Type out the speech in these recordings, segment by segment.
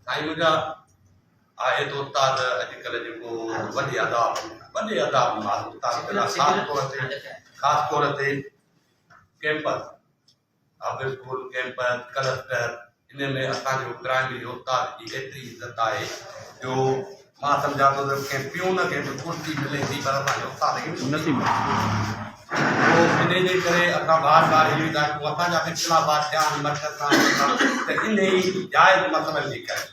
साईं मुंहिंजा आहे त उस्ताद अॼुकल्ह जेको वॾे अदाब मां उस्ताद ख़ासि तौर ते कैंपस हाफिज़ स्कूल कैंपस क्लस्टर इन में असांजो प्राइमरी उस्ताद जी एतिरी इज़त आहे जो मां सम्झां थो त कंहिं पियून खे बि कुर्सी मिले थी पर असांजे उस्ताद खे नथी मिले इन जे करे असां बार बार इहो था कयूं असांजा इख़्तिलाफ़ात थिया आहिनि मर्कज़ सां त इन ई जाइज़ मसइलनि जे करे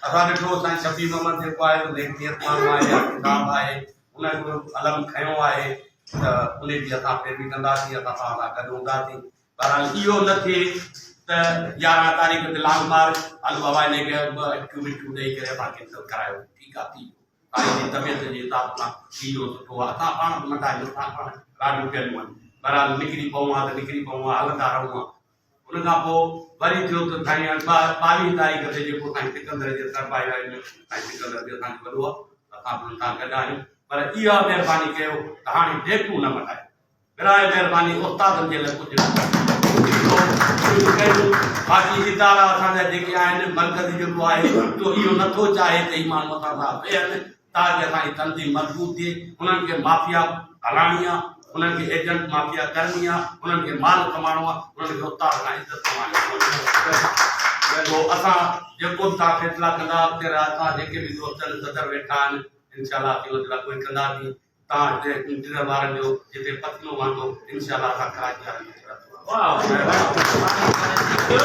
असां ॾिठो साईं शफ़ी मोहम्मद जेको आहे नेकियत माण्हू आहे या किताब आहे उन जो अलम खयो आहे त उन जी असां पैरवी कंदासीं असां सां गॾु हूंदासीं बहरहाल इहो न थिए त 11 तारीख़ ते लॉन्ग मार्च हल बाबा इन खे अटकियूं मिठियूं ॾेई करे असां कैंसिल करायो ठीकु आहे थी तव्हांजी तबियत जे हिसाब सां इहो सुठो आहे असां पाण बि नंढा आहियूं असां पाण ॾाढियूं कयूं आहिनि बहरहाल निकिरी पऊं आहे त निकिरी पऊं आहे हलंदा रहूं आहे उन खां पोइ वरी थियो त साईं 22 तारीख़ ते जेको साईं सिकंदर जे सरपाई आहिनि साईं सिकंदर बि असांजो वॾो आहे असां बि हुन सां गॾु आहियूं पर इहा महिरबानी कयो त हाणे डेकूं न मटायो विराए महिरबानी उस्तादनि जे लाइ कुझु कयूं बाक़ी इदारा असांजा जेके आहिनि मर्कज़ जेको आहे तो इहो नथो चाहे त ई माण्हू असां सां वेहनि ताकि असांजी तंज़ीम मज़बूत थिए उन्हनि खे माफ़िया हलाइणी आहे उन्हनि खे एजेंट माफ़िया करणी आहे उन्हनि खे माल कमाइणो आहे उन्हनि खे उस्ताद खां इज़त कमाइणी आहे पोइ असां जेको बि तव्हां फ़ैसिला कंदा अॻिते असां जेके बि दोस्तनि सदर वेठा आहिनि इनशाला कोई कंदासीं तव्हां हिते इंटीरियर वारनि जो जिते पतलो वांदो इनशाला असां कराची वारनि खे